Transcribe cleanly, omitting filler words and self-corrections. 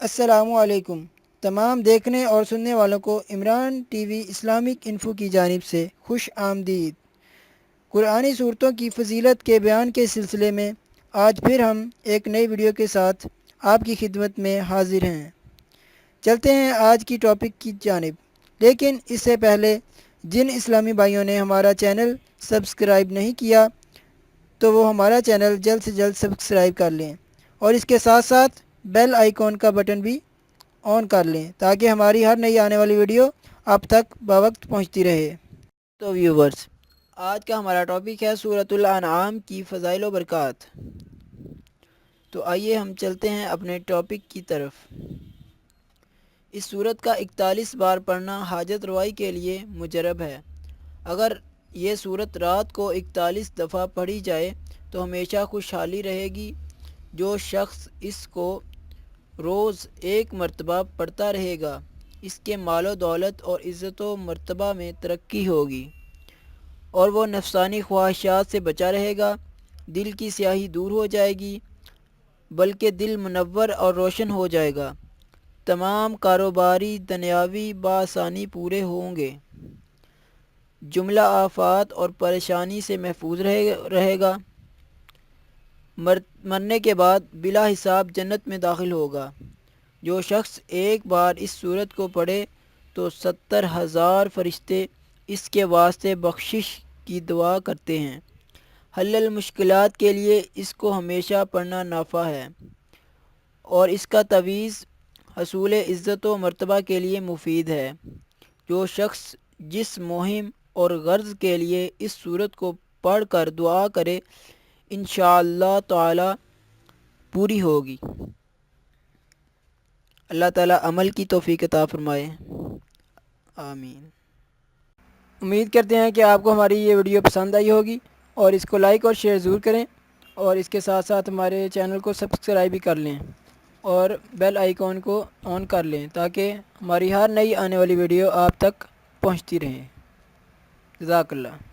السلام علیکم تمام دیکھنے اور سننے والوں کو Imran T V Islamic info کی جانب سے خوش آمدید۔ قرآنی صورتوں کی فضیلت کے بیان کے سلسلے میں آج پھر ہم ایک نئی ویڈیو کے ساتھ آپ کی خدمت میں حاضر ہیں۔ چلتے ہیں آج کی ٹاپک کی جانب، لیکن اس سے پہلے جن اسلامی بھائیوں نے ہمارا چینل سبسکرائب نہیں کیا تو وہ ہمارا چینل جلد سے جلد سبسکرائب کر لیں اور اس کے ساتھ ساتھ بیل آئیکن کا بٹن بھی آن کر لیں تاکہ ہماری ہر نئی آنے والی ویڈیو آپ تک بوقت پہنچتی رہے۔ تو ویورز، آج کا ہمارا ٹاپک ہے سورۃ الانعام کی فضائل و برکات۔ تو آئیے ہم چلتے ہیں اپنے ٹاپک کی طرف۔ اس سورت کا 41 بار پڑھنا حاجت روائی کے لیے مجرب ہے۔ اگر یہ سورت رات کو 41 دفعہ پڑھی جائے تو ہمیشہ خوشحالی رہے گی۔ جو شخص اس کو روز ایک مرتبہ پڑھتا رہے گا اس کے مال و دولت اور عزت و مرتبہ میں ترقی ہوگی اور وہ نفسانی خواہشات سے بچا رہے گا۔ دل کی سیاہی دور ہو جائے گی بلکہ دل منور اور روشن ہو جائے گا۔ تمام کاروباری دنیاوی بآسانی پورے ہوں گے۔ جملہ آفات اور پریشانی سے محفوظ رہے گا۔ مرنے کے بعد بلا حساب جنت میں داخل ہوگا۔ جو شخص ایک بار اس سورت کو پڑھے تو 70,000 فرشتے اس کے واسطے بخشش کی دعا کرتے ہیں۔ حل المشکلات کے لیے اس کو ہمیشہ پڑھنا نافع ہے اور اس کا تعویذ حصول عزت و مرتبہ کے لیے مفید ہے۔ جو شخص جس مہم اور غرض کے لیے اس سورت کو پڑھ کر دعا کرے انشاءاللہ تعالی پوری ہوگی۔ اللہ تعالی عمل کی توفیق عطا فرمائے، آمین۔ امید کرتے ہیں کہ آپ کو ہماری یہ ویڈیو پسند آئی ہوگی اور اس کو لائک اور شیئر ضرور کریں اور اس کے ساتھ ساتھ ہمارے چینل کو سبسکرائب بھی کر لیں اور بیل آئیکن کو آن کر لیں تاکہ ہماری ہر نئی آنے والی ویڈیو آپ تک پہنچتی رہیں۔ جزاک اللہ۔